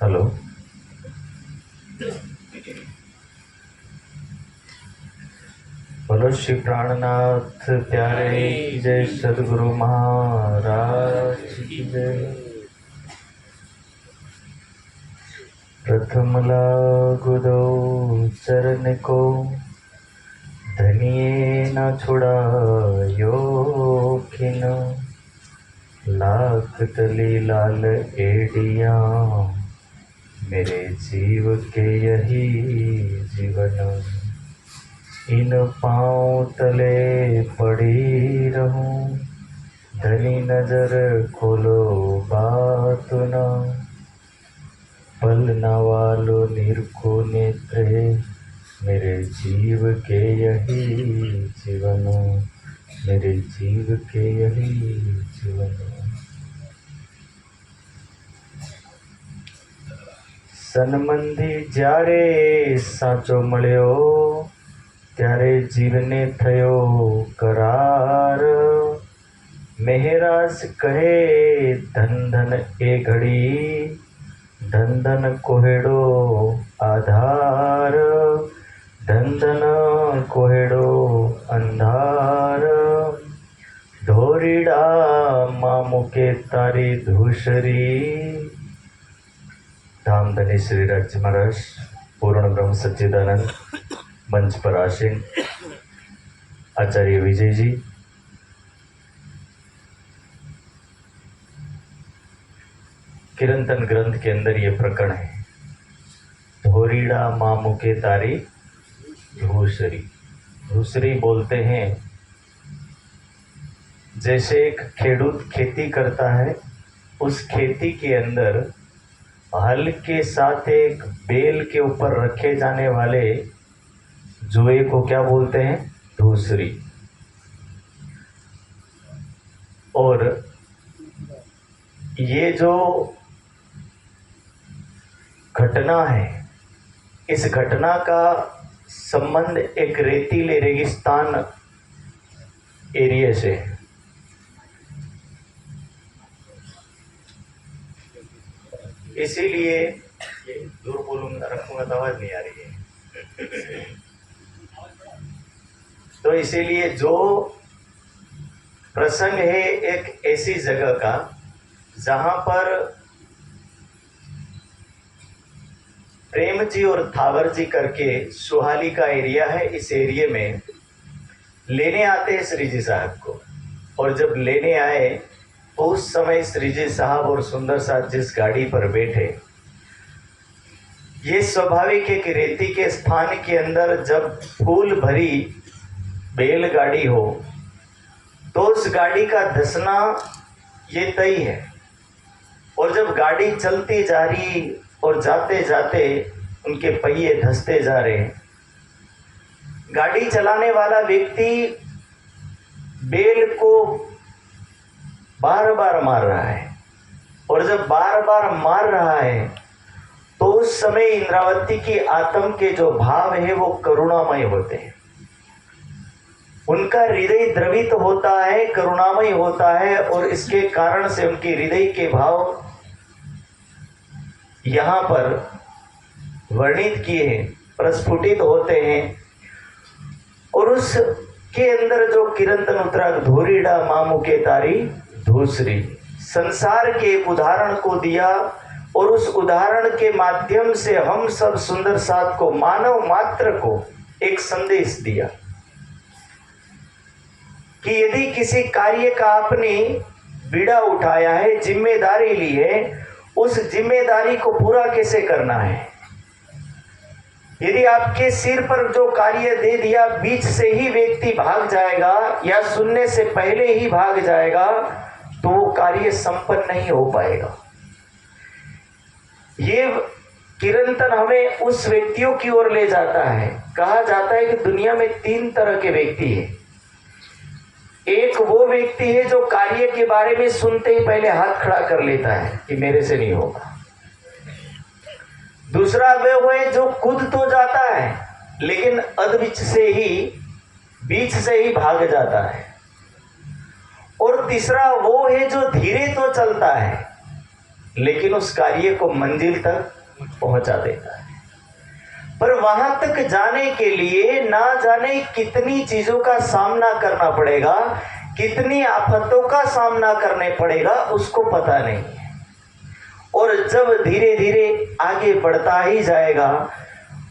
Hello. बोलो श्री प्राणनाथ प्यारे की जय, सदगुरु महाराज की जय। प्रथम लागु दो चरण को, धनिये न छुड़ायो खिन। लाख तली लाल एडिया, मेरे जीव के यही जीवन। इन पाँव तले पड़ी रहूं, धनी नजर खोलो बात न। पल न वालो निरखो नेत्रे, मेरे जीव के यही जीवन। मेरे जीव के यही जीवन। सनमंदी જ્યારે સાચો મળ્યો, ત્યારે જીવને થયો કરાર। મહેરાજ કહે ધન ધન એ ઘડી, ધન ધન કોહેડો આધાર। ધન ધન કોહેડો અંધાર, ઢોરીડા માં મૂકે તારી ધૂસરી। धाम धनी श्री राज महाराज पूर्ण ब्रह्म सच्चिदानंद मंच पर आसीन आचार्य विजय जी, कीर्तन ग्रंथ के अंदर ये प्रकरण है। धोरीड़ा माँ मुके तारी धूसरी। धूसरी बोलते हैं, जैसे एक खेडूत खेती करता है, उस खेती के अंदर हल के साथ एक बेल के ऊपर रखे जाने वाले जुए को क्या बोलते हैं? धूसरी। और ये जो घटना है, इस घटना का संबंध एक रेतीले रेगिस्तान एरिया से है। इसीलिए दूर बोलूंगा, रखूंगा तो आवाज नहीं आ रही है। तो इसीलिए जो प्रसंग है एक ऐसी जगह का जहां पर प्रेम जी और थावर जी करके सुहाली का एरिया है। इस एरिया में लेने आते हैं श्री जी साहब को, और जब लेने आए तो उस समय श्री जी साहब और सुंदर साहब जिस गाड़ी पर बैठे, ये स्वाभाविक है कि रेती के स्थान के अंदर जब फूल भरी बैलगाड़ी हो तो उस गाड़ी का धसना ये तय है। और जब गाड़ी चलती जा रही और जाते जाते उनके पहिए धसते जा रहे, गाड़ी चलाने वाला व्यक्ति बैल को बार बार मार रहा है, और जब बार बार मार रहा है तो उस समय इंद्रावती की आत्म के जो भाव है वो करुणामय होते हैं। उनका हृदय द्रवित होता है, करुणामय होता है, और इसके कारण से उनके हृदय के भाव यहां पर वर्णित किए हैं, प्रस्फुटित होते हैं। और उसके अंदर जो कीर्तन उतरा, धोरीड़ा मामू के तारी धूसरी, संसार के एक उदाहरण को दिया, और उस उदाहरण के माध्यम से हम सब सुंदर साथ को, मानव मात्र को एक संदेश दिया कि यदि किसी कार्य का आपने बीड़ा उठाया है, जिम्मेदारी ली है, उस जिम्मेदारी को पूरा कैसे करना है। यदि आपके सिर पर जो कार्य दे दिया, बीच से ही व्यक्ति भाग जाएगा या सुनने से पहले ही भाग जाएगा, तो वो कार्य संपन्न नहीं हो पाएगा। ये कीर्तन हमें उस व्यक्तियों की ओर ले जाता है। कहा जाता है कि दुनिया में 3 तरह के व्यक्ति हैं। एक वो व्यक्ति है जो कार्य के बारे में सुनते ही पहले हाथ खड़ा कर लेता है कि मेरे से नहीं होगा। दूसरा वो है जो कूद तो जाता है लेकिन अधबीच से ही, बीच से ही भाग जाता है। और तीसरा वो है जो धीरे तो चलता है लेकिन उस कार्य को मंजिल तक पहुंचा देता है। पर वहां तक जाने के लिए ना जाने कितनी चीजों का सामना करना पड़ेगा, कितनी आफतों का सामना करने पड़ेगा, उसको पता नहीं है। और जब धीरे धीरे आगे बढ़ता ही जाएगा,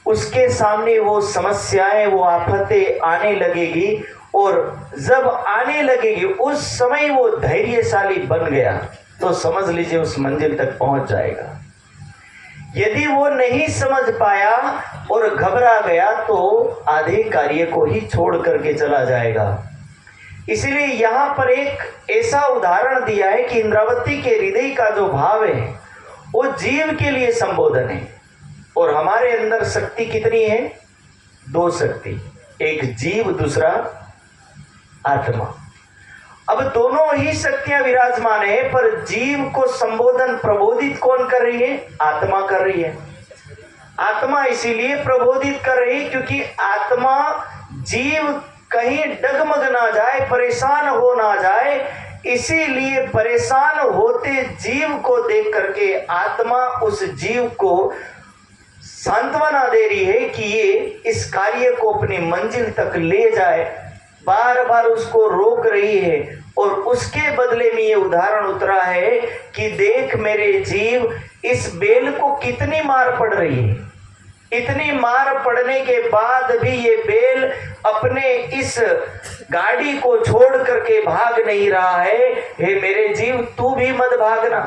उसके सामने वो समस्याएं, वो आफतें आने लगेगी, और जब आने लगेगी उस समय वो धैर्यशाली बन गया तो समझ लीजिए उस मंजिल तक पहुंच जाएगा। यदि वो नहीं समझ पाया और घबरा गया तो आधे कार्य को ही छोड़ करके चला जाएगा। इसलिए यहां पर एक ऐसा उदाहरण दिया है कि इंद्रावती के हृदय का जो भाव है वो जीव के लिए संबोधन है। और हमारे अंदर शक्ति कितनी है? दो शक्ति, एक जीव, दूसरा आत्मा। अब दोनों ही शक्तियां विराजमान है, पर जीव को संबोधन, प्रबोधित कौन कर रही है? आत्मा कर रही है। आत्मा इसीलिए प्रबोधित कर रही है क्योंकि आत्मा, जीव कहीं डगमग ना जाए, परेशान हो ना जाए, इसीलिए परेशान होते जीव को देख करके आत्मा उस जीव को सांत्वना दे रही है कि ये इस कार्य को अपनी मंजिल तक ले जाए। बार बार उसको रोक रही है और उसके बदले में ये उदाहरण उतरा है कि देख मेरे जीव, इस बेल को कितनी मार पड़ रही है। इतनी मार पड़ने के बाद भी ये बेल अपने इस गाड़ी को छोड़ करके भाग नहीं रहा है। हे मेरे जीव, तू भी मत भागना,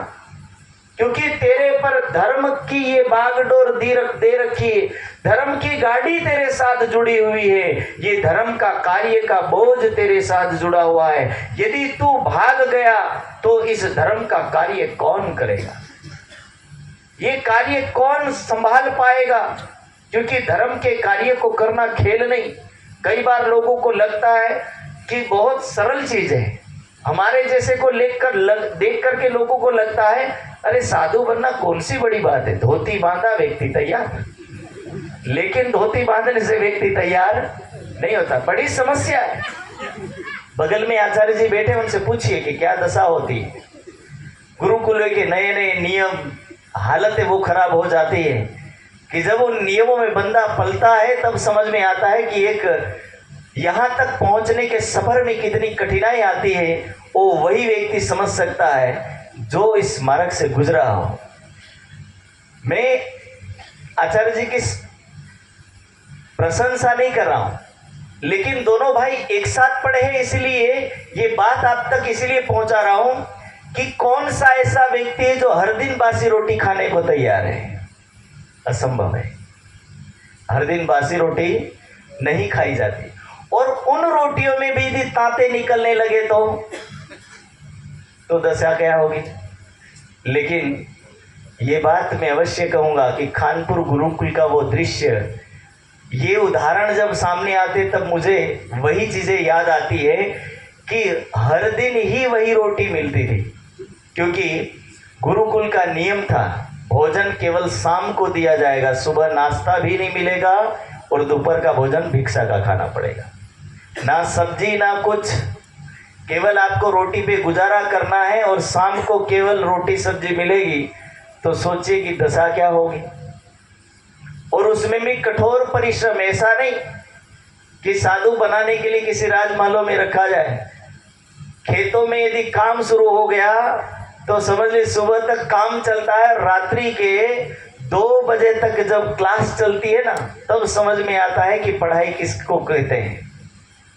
क्योंकि तेरे पर धर्म की ये बागडोर दे रखी है, धर्म की गाड़ी तेरे साथ जुड़ी हुई है, ये धर्म का कार्य का बोझ तेरे साथ जुड़ा हुआ है। यदि तू भाग गया तो इस धर्म का कार्य कौन करेगा? ये कार्य कौन संभाल पाएगा? क्योंकि धर्म के कार्य को करना खेल नहीं। कई बार लोगों को लगता है कि बहुत सरल चीज है, हमारे जैसे को देख करके लोगों को लगता है अरे साधु बनना कौन सी बड़ी बात है, धोती बांधा व्यक्ति तैयार। लेकिन धोती बांधने से व्यक्ति तैयार नहीं होता, बड़ी समस्या है। बगल में आचार्य जी बैठे, उनसे पूछिए कि क्या दशा होती है। गुरुकुल के नए नए नियम, हालत वो खराब हो जाती है कि जब उन नियमों में बंदा पलता है तब समझ में आता है कि एक यहाँ तक पहुँचने के सफर में कितनी कठिनाई आती है। वो वही व्यक्ति समझ सकता है जो इस मार्ग से गुजरा हो। मैं आचार्य जी की प्रशंसा नहीं कर रहा हूं, लेकिन दोनों भाई एक साथ पढ़े हैं, इसलिए ये बात आप तक इसलिए पहुंचा रहा हूं कि कौन सा ऐसा व्यक्ति है जो हर दिन बासी रोटी खाने को तैयार है? असंभव है। हर दिन बासी रोटी नहीं खाई जाती, और उन रोटियों में भी यदि तांते निकलने लगे तो दशा क्या होगी। लेकिन ये बात मैं अवश्य कहूंगा कि कानपुर गुरुकुल का वो दृश्य, ये उदाहरण जब सामने आते तब मुझे वही चीजें याद आती है कि हर दिन ही वही रोटी मिलती थी, क्योंकि गुरुकुल का नियम था भोजन केवल शाम को दिया जाएगा, सुबह नाश्ता भी नहीं मिलेगा और दोपहर का भोजन भिक्षा का खाना पड़ेगा। ना सब्जी ना कुछ, केवल आपको रोटी पे गुजारा करना है और शाम को केवल रोटी सब्जी मिलेगी। तो सोचिए कि दशा क्या होगी। और उसमें भी कठोर परिश्रम, ऐसा नहीं कि साधु बनाने के लिए किसी राजमहलों में रखा जाए। खेतों में यदि काम शुरू हो गया तो समझ लीजिए सुबह तक काम चलता है, रात्रि के 2 बजे तक जब क्लास चलती है ना, तब समझ में आता है कि पढ़ाई किसको कहते हैं।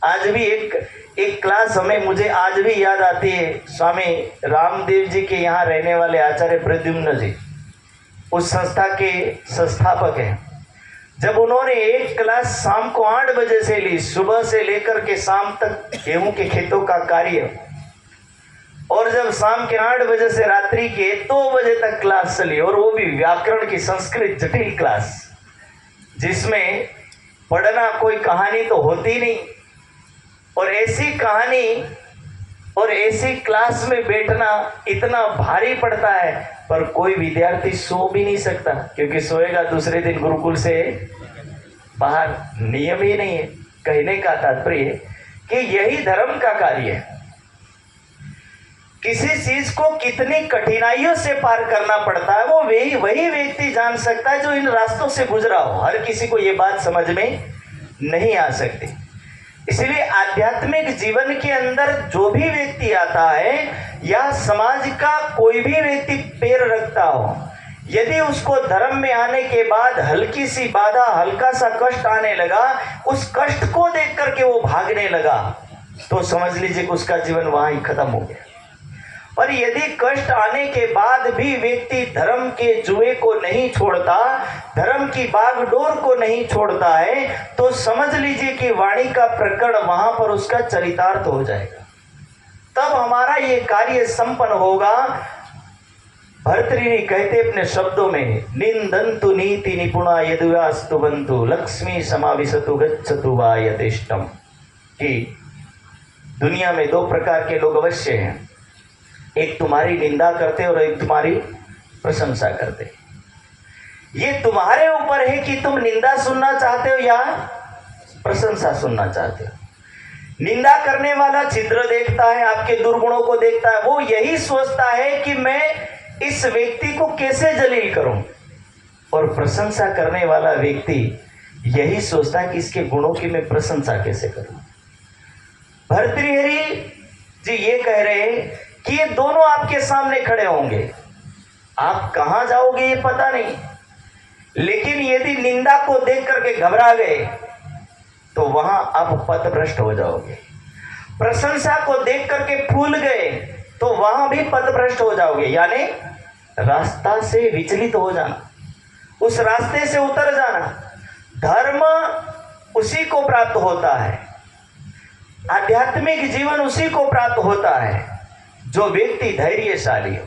आज भी एक क्लास मुझे आज भी याद आती है। स्वामी रामदेव जी के यहाँ रहने वाले आचार्य प्रद्युम्न जी उस संस्था के संस्थापक हैं। जब उन्होंने एक क्लास शाम को 8 बजे से ली, सुबह से लेकर के शाम तक गेहूं के खेतों का कार्य, और जब शाम के 8 बजे से रात्रि के 2 बजे तक क्लास चली, और वो भी व्याकरण की संस्कृत जटिल क्लास, जिसमें पढ़ना कोई कहानी तो होती नहीं, और ऐसी कहानी और ऐसी क्लास में बैठना इतना भारी पड़ता है। पर कोई विद्यार्थी सो भी नहीं सकता, क्योंकि सोएगा दूसरे दिन गुरुकुल से बाहर। नियम ही नहीं है। कहने का तात्पर्य कि यही धर्म का कार्य है। किसी चीज को कितनी कठिनाइयों से पार करना पड़ता है वो वही व्यक्ति जान सकता है जो इन रास्तों से गुजरा हो। हर किसी को ये बात समझ में नहीं आ सकती। इसलिए आध्यात्मिक जीवन के अंदर जो भी व्यक्ति आता है या समाज का कोई भी व्यक्ति पैर रखता हो, यदि उसको धर्म में आने के बाद हल्की सी बाधा, हल्का सा कष्ट आने लगा, उस कष्ट को देख करके वो भागने लगा, तो समझ लीजिए कि उसका जीवन वहां ही खत्म हो गया। और यदि कष्ट आने के बाद भी व्यक्ति धर्म के जुए को नहीं छोड़ता, धर्म की बागडोर को नहीं छोड़ता है, तो समझ लीजिए कि वाणी का प्रकरण वहां पर उसका चरितार्थ हो जाएगा। तब हमारा ये कार्य संपन्न होगा। भर्तृहरि कहते अपने शब्दों में, निंदन्तु नीति निपुणा यदुयास्तुवन्तु लक्ष्मी समाविशतु गच्छतु वा यथेष्टम, कि दुनिया में दो प्रकार के लोग अवश्य हैं, एक तुम्हारी निंदा करते और एक तुम्हारी प्रशंसा करते। ये तुम्हारे ऊपर है कि तुम निंदा सुनना चाहते हो या प्रशंसा सुनना चाहते हो। निंदा करने वाला छिद्र देखता है, आपके दुर्गुणों को देखता है, वो यही सोचता है कि मैं इस व्यक्ति को कैसे जलील करूं, और प्रशंसा करने वाला व्यक्ति यही सोचता है कि इसके गुणों की मैं प्रशंसा कैसे करूं। भर्तृहरि जी ये कह रहे हैं कि ये दोनों आपके सामने खड़े होंगे, आप कहां जाओगे ये पता नहीं, लेकिन यदि निंदा को देख करके घबरा गए तो वहां आप पथभ्रष्ट हो जाओगे। प्रशंसा को देख करके फूल गए तो वहां भी पथभ्रष्ट हो जाओगे, यानी रास्ता से विचलित हो जाना, उस रास्ते से उतर जाना। धर्म उसी को प्राप्त होता है, आध्यात्मिक जीवन उसी को प्राप्त होता है जो व्यक्ति धैर्यशाली हो,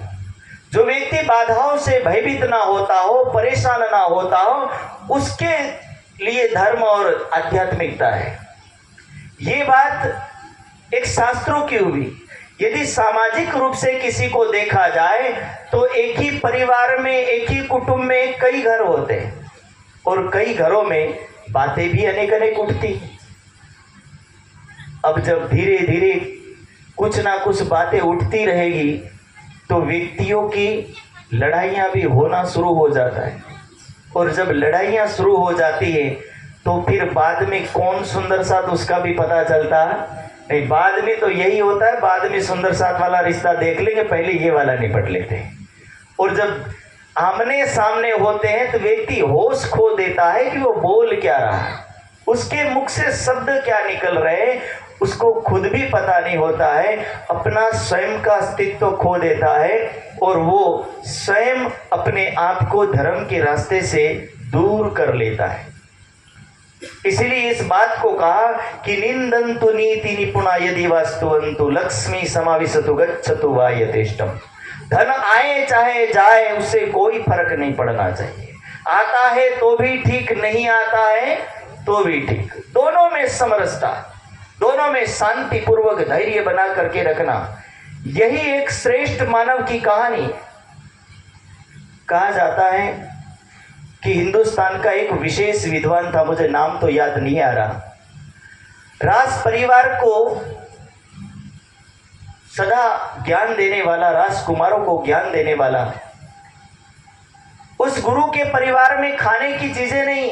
जो व्यक्ति बाधाओं से भयभीत ना होता हो, परेशान ना होता हो, उसके लिए धर्म और आध्यात्मिकता है। ये बात एक शास्त्रों की हुई। यदि सामाजिक रूप से किसी को देखा जाए तो एक ही परिवार में, एक ही कुटुंब में कई घर होते हैं, और कई घरों में बातें भी अनेक अनेक उठती। अब जब धीरे धीरे कुछ ना कुछ बातें उठती रहेगी तो व्यक्तियों की लड़ाइयाँ भी होना शुरू हो जाता है, और जब लड़ाइयाँ शुरू हो जाती है तो फिर बाद में कौन सुंदर साथ उसका भी पता चलता नहीं। बाद में तो यही होता है, बाद में सुंदर साथ वाला रिश्ता देख लेंगे, पहले ये वाला निपट लेते हैं। और जब आमने सामने होते हैं तो व्यक्ति होश खो देता है कि वो बोल क्या रहा है, उसके मुख से शब्द क्या निकल रहे, उसको खुद भी पता नहीं होता है, अपना स्वयं का अस्तित्व खो देता है, और वो स्वयं अपने आप को धर्म के रास्ते से दूर कर लेता है। इसलिए इस बात को कहा कि निंदन्तु नीति निपुणा यदि वास्तुवन्तु लक्ष्मी समाविशतु गच्छतु वा यथेष्टम। धन आए चाहे जाए उससे कोई फर्क नहीं पड़ना चाहिए, आता है तो भी ठीक, नहीं आता है तो भी ठीक, दोनों में समरसता, दोनों में शांति पूर्वक धैर्य बना करके रखना, यही एक श्रेष्ठ मानव की कहानी। कहा जाता है कि हिंदुस्तान का एक विशेष विद्वान था, मुझे नाम तो याद नहीं आ रहा, राज परिवार को सदा ज्ञान देने वाला, राजकुमारों को ज्ञान देने वाला। उस गुरु के परिवार में खाने की चीजें नहीं,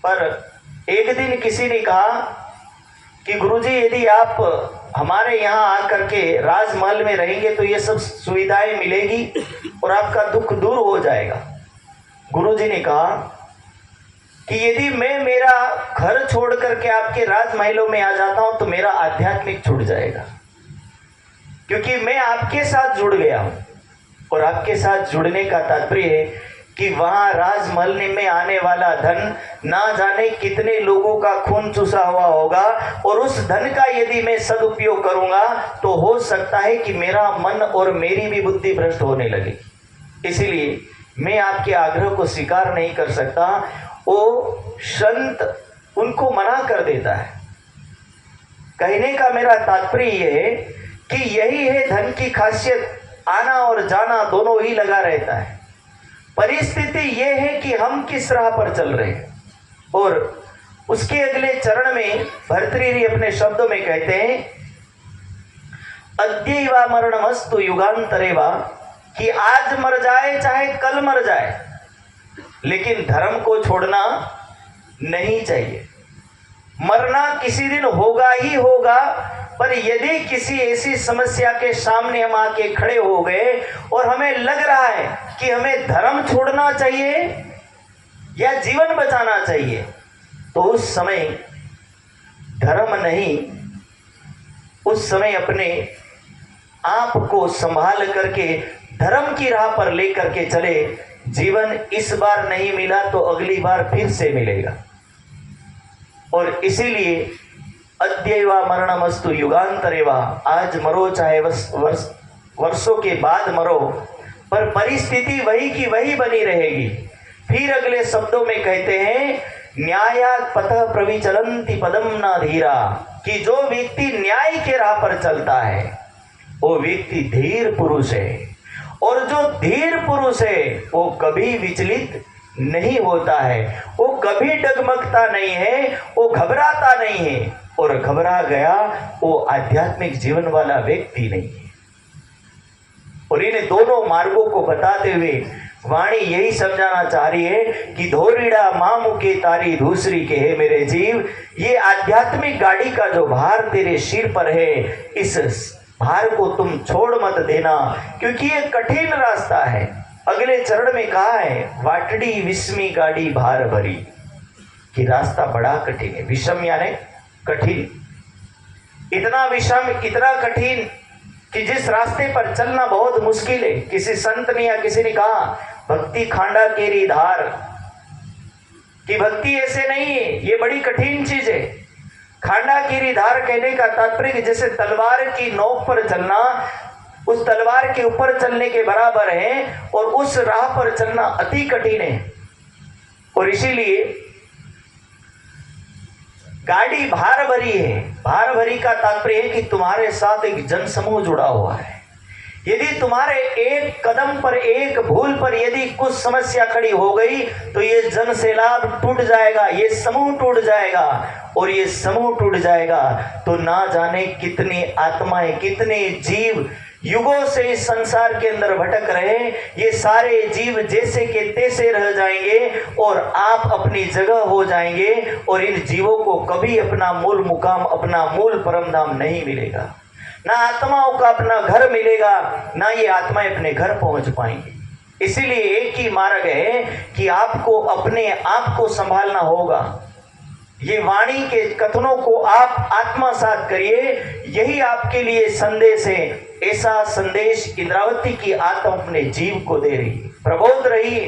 पर एक दिन किसी ने कहा कि गुरुजी यदि आप हमारे यहाँ आकर के राजमहल में रहेंगे तो ये सब सुविधाएं मिलेगी और आपका दुख दूर हो जाएगा। गुरुजी ने कहा कि यदि मैं मेरा घर छोड़ करके आपके राजमहलों में आ जाता हूं तो मेरा आध्यात्मिक छूट जाएगा, क्योंकि मैं आपके साथ जुड़ गया हूं। और आपके साथ जुड़ने का तात्पर्य है कि वहां राजमहल में आने वाला धन ना जाने कितने लोगों का खून चूसा हुआ होगा, और उस धन का यदि मैं सदुपयोग करूंगा तो हो सकता है कि मेरा मन और मेरी भी बुद्धि भ्रष्ट होने लगे। इसलिए मैं आपके आग्रह को स्वीकार नहीं कर सकता। वो संत उनको मना कर देता है। कहने का मेरा तात्पर्य यह है कि यही है धन की खासियत, आना और जाना दोनों ही लगा रहता है। परिस्थिति यह है कि हम किस राह पर चल रहे हैं। और उसके अगले चरण में भर्तृहरि अपने शब्दों में कहते हैं, अद्यैवा मरणमस्तु युगांतरे वा, कि आज मर जाए चाहे कल मर जाए, लेकिन धर्म को छोड़ना नहीं चाहिए। मरना किसी दिन होगा ही होगा, पर यदि किसी ऐसी समस्या के सामने हम आके खड़े हो गए और हमें लग रहा है कि हमें धर्म छोड़ना चाहिए या जीवन बचाना चाहिए, तो उस समय धर्म नहीं, उस समय अपने आप को संभाल करके धर्म की राह पर लेकर के चले। जीवन इस बार नहीं मिला तो अगली बार फिर से मिलेगा। और इसीलिए अद्यैवा मरणमस्तु युगांतरे वा, आज मरो चाहे वर्षों के बाद मरो, पर परिस्थिति वही की वही बनी रहेगी। फिर अगले शब्दों में कहते हैं न्यायात् पतः प्रविचलन्ति पदम न धीरा, कि जो व्यक्ति न्याय के राह पर चलता है वो व्यक्ति धीर पुरुष है, और जो धीर पुरुष है वो कभी विचलित नहीं होता है, वो कभी डगमगता नहीं है, वो घबराता नहीं है, और घबरा गया वो आध्यात्मिक जीवन वाला व्यक्ति नहीं है। और इन दोनों मार्गों को बताते हुए वाणी यही समझाना चाह रही है कि धोरीड़ा मामू के तारी दूसरी के है मेरे जीव, ये आध्यात्मिक गाड़ी का जो भार तेरे सिर पर है, इस भार को तुम छोड़ मत देना, क्योंकि ये कठिन रास्ता है। अगले चरण में कहा है वाटड़ी विस्मी गाड़ी भार भरी, कि रास्ता बड़ा कठिन है। विषम यानी कठिन, इतना विषम इतना कठिन कि जिस रास्ते पर चलना बहुत मुश्किल है। किसी संत ने या किसी ने कहा भक्ति खांडा केरी धार, कि भक्ति ऐसे नहीं है, ये बड़ी कठिन चीज है। खांडा केरी धार कहने का तात्पर्य जैसे तलवार की नोक पर चलना उस तलवार के ऊपर चलने के बराबर है, और उस राह पर चलना अति कठिन है। और इसीलिए गाड़ी भार भरी है। भार भरी का तात्पर्य है कि तुम्हारे साथ एक जनसमूह जुड़ा हुआ है। यदि तुम्हारे एक कदम पर, एक भूल पर यदि कुछ समस्या खड़ी हो गई तो ये जन सैलाब टूट जाएगा, ये समूह टूट जाएगा, और ये समूह टूट जाएगा तो ना जाने कितनी आत्माएं, कितने जीव युगों से इस संसार के अंदर भटक रहे, ये सारे जीव जैसे के तैसे रह जाएंगे और आप अपनी जगह हो जाएंगे, और इन जीवों को कभी अपना मूल मुकाम, अपना मूल परम धाम नहीं मिलेगा। ना आत्माओं का अपना घर मिलेगा, ना ये आत्माएं अपने घर पहुंच पाएंगी। इसीलिए एक ही मार्ग है कि आपको अपने आप को संभालना होगा। ये वाणी के कथनों को आप आत्मसात करिए, यही आपके लिए संदेश है। ऐसा संदेश इंद्रावती की आत्मा अपने जीव को दे रही है। प्रबोध रही है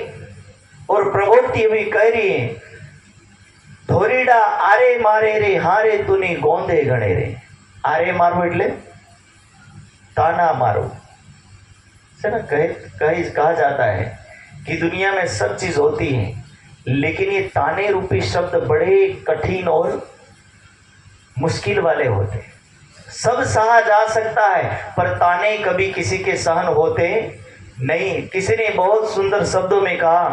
और प्रबोधती हुई कह रही है धोरीडा आरे मारे रे हारे तूने गोंदे गणे रे। आरे मारो એટલે ताना मारो से ना कहा जाता है कि दुनिया में सब चीज होती है, लेकिन ये ताने रूपी शब्द बड़े कठिन और मुश्किल वाले होते हैं। सब सहा जा सकता है पर ताने कभी किसी के सहन होते नहीं। किसी ने बहुत सुंदर शब्दों में कहा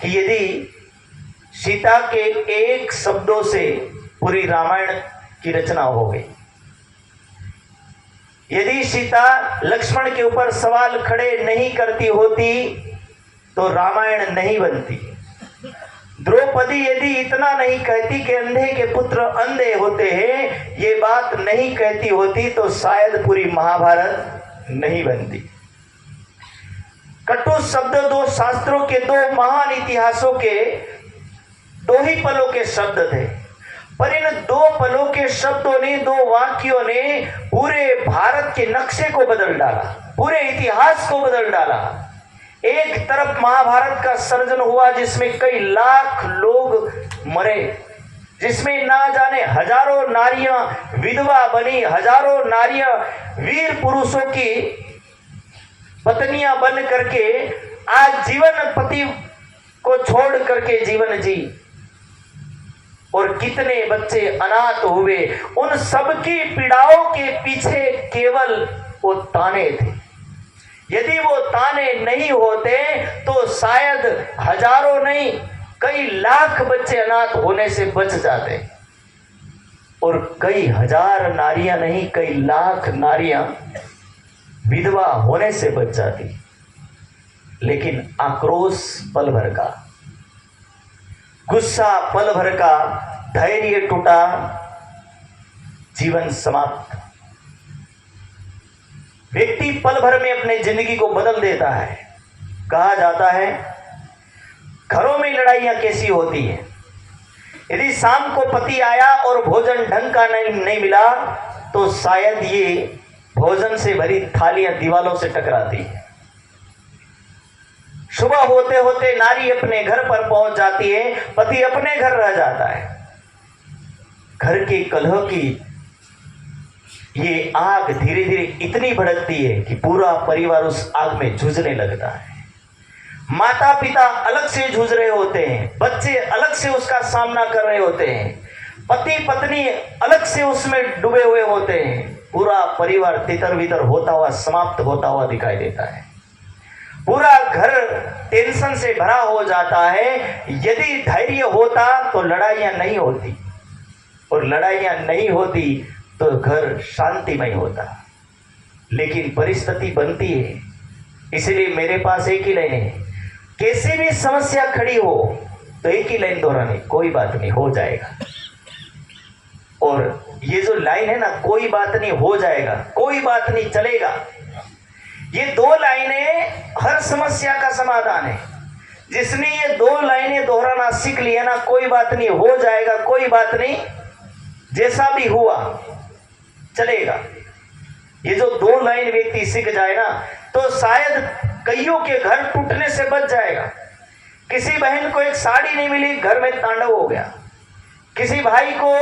कि यदि सीता के एक शब्दों से पूरी रामायण की रचना हो गई, यदि सीता लक्ष्मण के ऊपर सवाल खड़े नहीं करती होती तो रामायण नहीं बनती। द्रौपदी यदि इतना नहीं कहती कि अंधे के पुत्र अंधे होते हैं, ये बात नहीं कहती होती तो शायद पूरी महाभारत नहीं बनती। कटु शब्द दो शास्त्रों के, दो महान इतिहासों के दो ही पलों के शब्द थे, पर इन दो पलों के शब्दों ने, दो वाक्यों ने पूरे भारत के नक्शे को बदल डाला, पूरे इतिहास को बदल डाला। एक तरफ महाभारत का सर्जन हुआ जिसमें कई लाख लोग मरे, जिसमें ना जाने हजारों नारियां विधवा बनी, हजारों नारियां वीर पुरुषों की पत्नियां बन करके आज जीवन पति को छोड़ करके जीवन जी, और कितने बच्चे अनाथ हुए। उन सबकी पीड़ाओं के पीछे केवल वो ताने थे। यदि वो ताने नहीं होते तो शायद हजारों नहीं कई लाख बच्चे अनाथ होने से बच जाते। और कई हजार नारियां नहीं, कई लाख नारियां विधवा होने से बच जाती, लेकिन आक्रोश पल भर का, गुस्सा पल भर का, धैर्य टूटा, जीवन समाप्त। व्यक्ति पल भर में अपने जिंदगी को बदल देता है। कहा जाता है घरों में लड़ाइयां कैसी होती हैं, यदि शाम को पति आया और भोजन ढंग का नहीं मिला तो शायद ये भोजन से भरी थालियां दीवालों से टकराती है। सुबह होते होते नारी अपने घर पर पहुंच जाती है, पति अपने घर रह जाता है। घर के कलह की ये आग धीरे धीरे इतनी भड़कती है कि पूरा परिवार उस आग में जूझने लगता है। माता पिता अलग से जूझ रहे होते हैं, बच्चे अलग से उसका सामना कर रहे होते हैं, पति पत्नी अलग से उसमें डूबे हुए होते हैं। पूरा परिवार तितर बितर होता हुआ, समाप्त होता हुआ दिखाई देता है। पूरा घर टेंशन से भरा हो जाता है। यदि धैर्य होता तो लड़ाइयां नहीं होती, और लड़ाइयां नहीं होती तो घर शांतिमय होता। लेकिन परिस्थिति बनती है, इसलिए मेरे पास एक ही लाइन है, कैसे भी समस्या खड़ी हो तो एक ही लाइन दोहरानी, कोई बात नहीं हो जाएगा। और ये जो लाइन है ना, कोई बात नहीं हो जाएगा, कोई बात नहीं चलेगा, ये दो लाइनें हर समस्या का समाधान है। जिसने ये दो लाइनें दोहराना सीख लिया ना, कोई बात नहीं हो जाएगा, कोई बात नहीं, जैसा भी हुआ चलेगा, ये जो दो लाइन व्यक्ति सीख जाए ना तो शायद कईयों के घर टूटने से बच जाएगा। किसी बहन को एक साड़ी नहीं मिली, घर में तांडव हो गया। किसी भाई को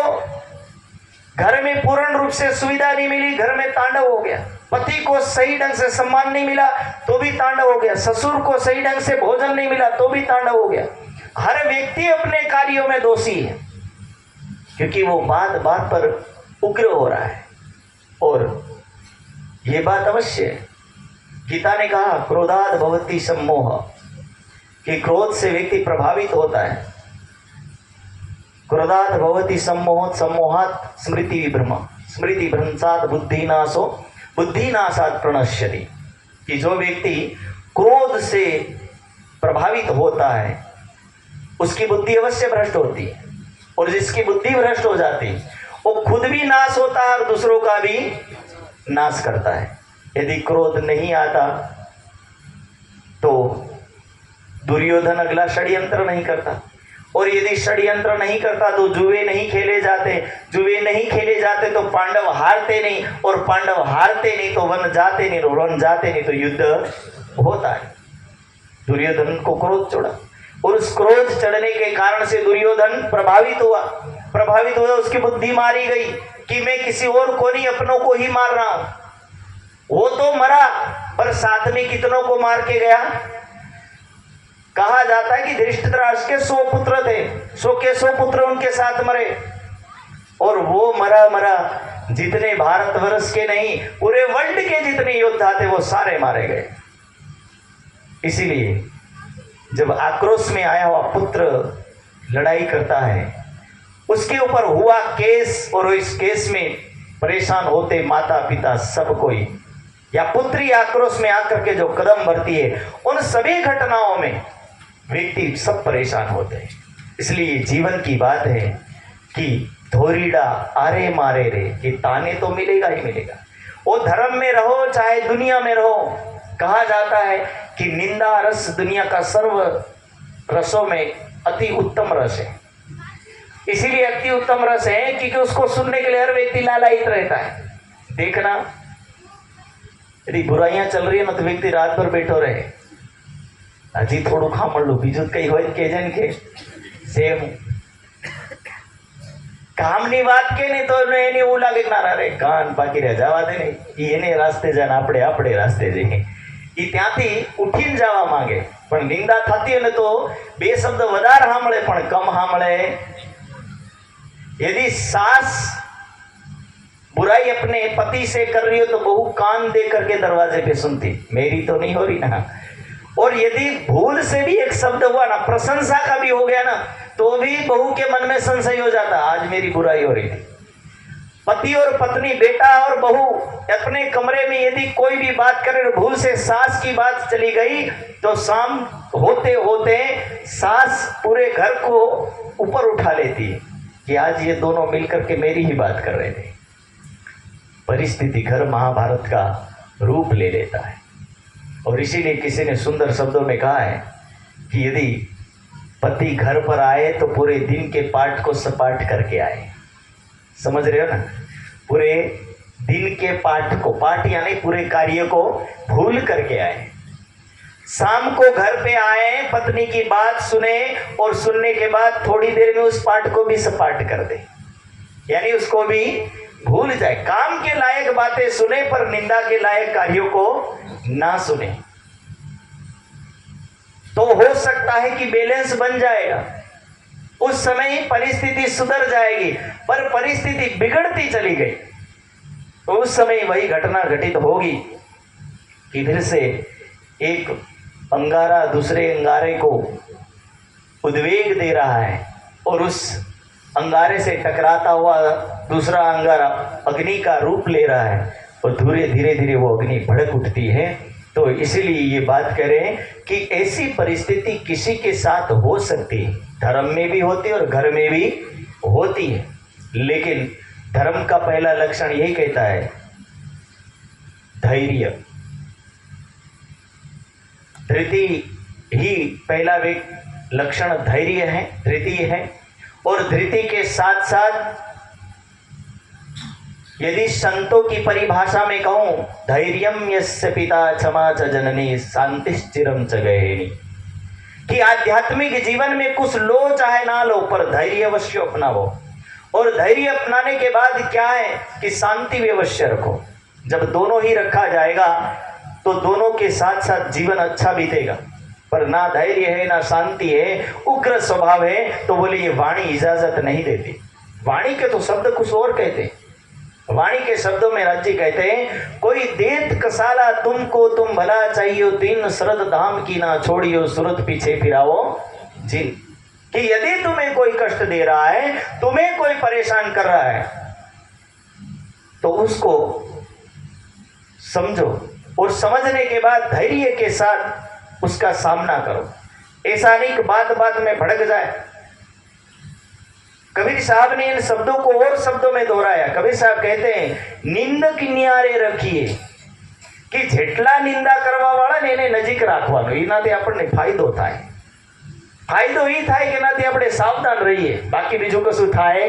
घर में पूर्ण रूप से सुविधा नहीं मिली, घर में तांडव हो गया। पति को सही ढंग से सम्मान नहीं मिला तो भी तांडव हो गया। ससुर को सही ढंग से भोजन नहीं मिला तो भी तांडव हो गया। हर व्यक्ति अपने कार्यों में दोषी है, क्योंकि वो बात बात पर उग्र हो रहा है। और ये बात अवश्य है, गीता ने कहा क्रोधाद भवति सम्मोह, कि क्रोध से व्यक्ति प्रभावित होता है। क्रोधाद भवति सम्मोह, सम्मोहात् स्मृति विभ्रम, स्मृति भ्रंशात् बुद्धिनाशो, बुद्धिनाशात् प्रणश्यति। कि जो व्यक्ति क्रोध से प्रभावित होता है उसकी बुद्धि अवश्य भ्रष्ट होती है, और जिसकी बुद्धि भ्रष्ट हो जाती है वो खुद भी नाश होता है और दूसरों का भी नाश करता है। यदि क्रोध नहीं आता तो दुर्योधन अगला षड्यंत्र नहीं करता, और यदि षड्यंत्र नहीं करता तो जुए नहीं खेले जाते, जुए नहीं खेले जाते तो पांडव हारते नहीं, और पांडव हारते नहीं तो वन जाते नहीं, और वन जाते नहीं तो युद्ध होता है। दुर्योधन को क्रोध चढ़ा, और उस क्रोध चढ़ने के कारण से दुर्योधन प्रभावित हुआ, उसकी बुद्धि मारी गई कि मैं किसी और को नहीं, अपनों को ही मार रहा हूं। वो तो मरा, पर साथ में कितनों को मार के गया। कहा जाता है कि धृतराष्ट्र के 100 पुत्र थे, 100 के 100 पुत्र उनके साथ मरे, और वो मरा जितने भारतवर्ष के नहीं, पूरे वर्ल्ड के जितने योद्धा थे वो सारे मारे गए। इसीलिए जब आक्रोश में आया हुआ पुत्र लड़ाई करता है, उसके ऊपर हुआ केस, और इस केस में परेशान होते माता पिता सब कोई, या पुत्री आक्रोश में आकर के जो कदम भरती है, उन सभी घटनाओं में व्यक्ति सब परेशान होते हैं। इसलिए जीवन की बात है कि धोरीडा आरे मारे रे, कि ताने तो मिलेगा ही मिलेगा। वो धर्म में रहो चाहे दुनिया में रहो, कहा जाता है कि निंदा रस दुनिया का सर्व रसों में अति उत्तम रस है। इसीलिए अति उत्तम रस है क्योंकि उसको सुनने के लिए हर व्यक्ति लालायित रहता है। देखना, यदि बुराइयां चल रही है ना तो व्यक्ति रात भर बैठो रहे, हजी थोड़ू खामण लो, बीजू कई हो के जन के सेम કામની વાત કે ને તો એને એવું લાગે કે ના રે કાન પાકી રહ્યા જવા દે ને, એને રાસ્તે જાય ને આપણે રાસ્તે જઈએ। એ ત્યાંથી ઉઠીને જવા માંગે, પણ નિંદા થતી હોય ને તો બે શબ્દ વધારે સાંભળે પણ કમ સાંભળે। यदि सास बुराई अपने पति से कर रही हो तो बहू कान दे करके दरवाजे पे सुनती, मेरी तो नहीं हो रही ना। और यदि भूल से भी एक शब्द हुआ ना, प्रशंसा का भी हो गया ना, तो भी बहू के मन में संशय हो जाता, आज मेरी बुराई हो रही थी। पति और पत्नी, बेटा और बहू अपने कमरे में यदि कोई भी बात करे, भूल से सास की बात चली गई तो शाम होते होते सास पूरे घर को ऊपर उठा लेती है कि आज ये दोनों मिलकर के मेरी ही बात कर रहे थे। परिस्थिति घर महाभारत का रूप ले लेता है। और इसीलिए किसी ने सुंदर शब्दों में कहा है कि यदि पति घर पर आए तो पूरे दिन के पाठ को सपाट करके आए। समझ रहे हो ना? पूरे दिन के पाठ को, पाठ यानी पूरे कार्य को भूल करके आए। शाम को घर पे आए, पत्नी की बात सुने और सुनने के बाद थोड़ी देर में उस पाठ को भी सपाट कर दे, यानी उसको भी भूल जाए। काम के लायक बातें सुने पर निंदा के लायक कार्यों को ना सुने, तो हो सकता है कि बैलेंस बन जाएगा। उस समय ही परिस्थिति सुधर जाएगी। पर परिस्थिति बिगड़ती चली गई तो उस समय वही घटना घटित होगी कि फिर से एक अंगारा दूसरे अंगारे को उद्वेग दे रहा है और उस अंगारे से टकराता हुआ दूसरा अंगारा अग्नि का रूप ले रहा है और धीरे धीरे वो अग्नि भड़क उठती है। तो इसीलिए ये बात करें कि ऐसी परिस्थिति किसी के साथ हो सकती है, धर्म में भी होती है और घर में भी होती है। लेकिन धर्म का पहला लक्षण यही कहता है, धैर्य। धृति ही पहला लक्षण धैर्य है, धृति है। और धृति के साथ साथ यदि संतों की परिभाषा में कहूं, धैर्यम यस्य पिता क्षमा च जननी शांतिश्चिरम च गहेनी, कि आध्यात्मिक जीवन में कुछ लो चाहे ना लो पर धैर्य अवश्य अपनाओ। और धैर्य अपनाने के बाद क्या है कि शांति भी अवश्य रखो। जब दोनों ही रखा जाएगा तो दोनों के साथ साथ जीवन अच्छा बीतेगा। पर ना धैर्य है ना शांति है, उग्र स्वभाव है, तो बोले ये वाणी इजाजत नहीं देती। वाणी के तो शब्द कुछ और कहते हैं। वाणी के शब्दों में राज्य कहते हैं, कोई देत कसाला तुमको तुम भला चाहिए, तीन शरद धाम की ना छोड़ियो, सुरत पीछे फिराओ जिन। कि यदि तुम्हें कोई कष्ट दे रहा है, तुम्हें कोई परेशान कर रहा है, तो उसको समझो और समझने के बाद धैर्य के साथ उसका सामना करो। ऐसा नहीं कि बात बात में भड़क जाए। कबीर साहब ने इन शब्दों को और शब्दों में दोहराया। कबीर साहब कहते हैं, निंदक न्यारे रखिए, कि જેટલા નિંદા કરવા વાળા ને એને નજીક રાખવાનો, એનાથી આપણને ફાયદો થાય। ફાયદો એ થાય કે એનાથી આપણે સાવધાન રહીએ, બાકી બીજું કશું થાય।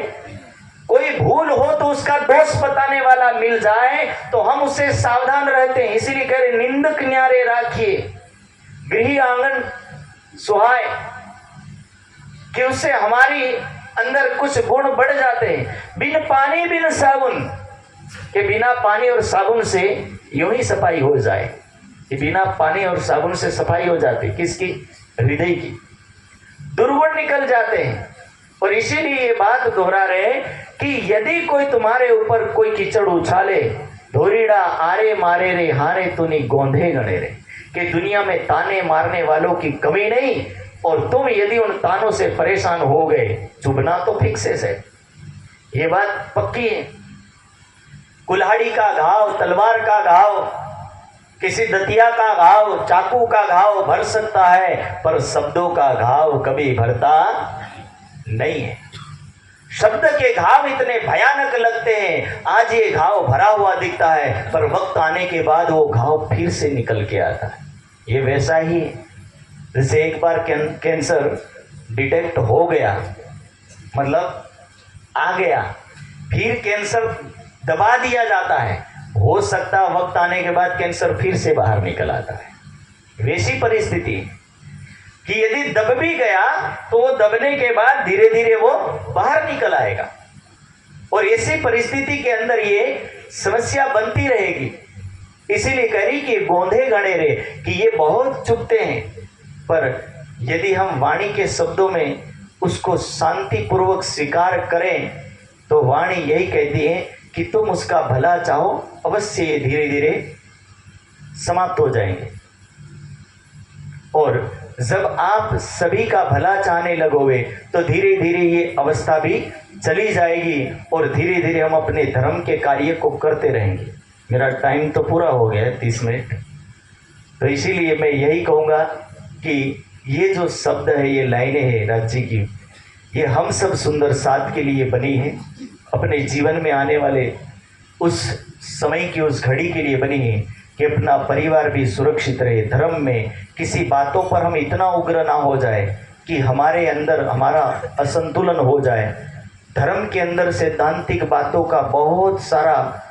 कोई भूल हो तो उसका दोष बताने वाला मिल जाए तो हम उससे सावधान रहते हैं। इसीलिए कह रहे, निंदक न्यारे राखिए, गृह आंगन सुहाए, कि उससे हमारी अंदर कुछ गुण बढ़ जाते हैं। बिन पानी बिन साबुन, कि बिना पानी और साबुन से यूं ही सफाई हो जाए, कि बिना पानी और साबुन से सफाई हो जाती, किसकी? हृदय की। दुर्गुण निकल जाते हैं। और इसीलिए ये बात दोहरा रहे कि यदि कोई तुम्हारे ऊपर कोई कीचड़ उछाले, धोरीड़ा आरे मारे रे, हारे तूनी गोंधे गणे रे, कि दुनिया में ताने मारने वालों की कमी नहीं, और तुम यदि उन तानों से परेशान हो गए, चुभना तो फिक्सेस है, ये बात पक्की है। कुल्हाड़ी का घाव, तलवार का घाव, किसी दतिया का घाव, चाकू का घाव भर सकता है, पर शब्दों का घाव कभी भरता नहीं है। शब्द के घाव इतने भयानक लगते हैं, आज ये घाव भरा हुआ दिखता है, पर वक्त आने के बाद वो घाव फिर से निकल के आता है। ये वैसा ही है जैसे एक बार कैंसर डिटेक्ट हो गया, मतलब आ गया, फिर कैंसर दबा दिया जाता है, हो सकता वक्त आने के बाद कैंसर फिर से बाहर निकल आता है। वैसी परिस्थिति कि यदि दब भी गया तो वो दबने के बाद धीरे धीरे वो बाहर निकल आएगा। और ऐसी परिस्थिति के अंदर ये समस्या बनती रहेगी। इसीलिए कह रही कि गोंधे गणे रे, कि ये बहुत चुभते हैं, पर यदि हम वाणी के शब्दों में उसको शांति पूर्वक स्वीकार करें तो वाणी यही कहती है कि तुम उसका भला चाहो, अवश्य ये धीरे धीरे समाप्त हो जाएंगे। और जब आप सभी का भला चाहने लगोगे तो धीरे धीरे ये अवस्था भी चली जाएगी और धीरे धीरे हम अपने धर्म के कार्य को करते रहेंगे। मेरा टाइम तो पूरा हो गया है 30 मिनट, तो इसीलिए मैं यही कहूँगा कि ये जो शब्द है, ये लाइनें हैं राज जी की, ये हम सब सुंदर साथ के लिए बनी है, अपने जीवन में आने वाले उस समय की उस घड़ी के लिए बनी है कि अपना परिवार भी सुरक्षित रहे, धर्म में किसी बातों पर हम इतना उग्र ना हो जाए कि हमारे अंदर हमारा असंतुलन हो जाए। धर्म के अंदर सैद्धांतिक बातों का बहुत सारा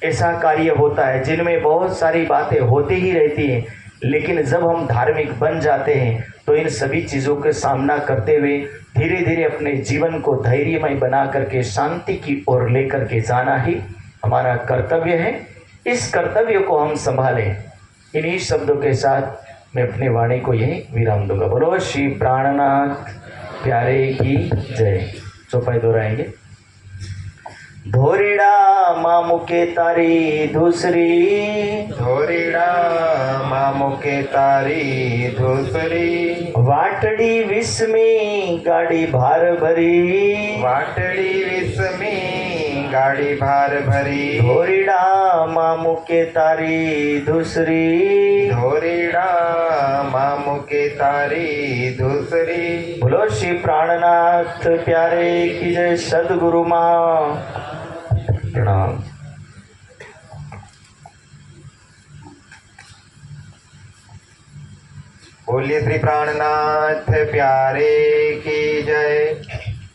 ऐसा कार्य होता है जिनमें बहुत सारी बातें होती ही रहती हैं, लेकिन जब हम धार्मिक बन जाते हैं तो इन सभी चीज़ों का सामना करते हुए धीरे धीरे अपने जीवन को धैर्यमय बना करके शांति की ओर लेकर के जाना ही हमारा कर्तव्य है। इस कर्तव्य को हम संभालें। इन्हीं शब्दों के साथ मैं अपने वाणी को यही विराम दूंगा। बोलो श्री प्राणनाथ प्यारे की जय। चौपाई दोहराएंगे। धोरीड़ा मामू के तारी दूसरी, धोरीड़ा मामू के तारी दूसरी, वाटड़ी विष में गाड़ी भार भरी, वाटड़ी विष में गाड़ी भार भरी, धोरीड़ा मामू के तारी दूसरी, धोरीड़ा मामू के तारी दूसरी। बोलो श्री प्राणनाथ प्यारे की जय। सदगुरु मां प्रणाम। बोलिए श्री प्राणनाथ प्यारे की जय।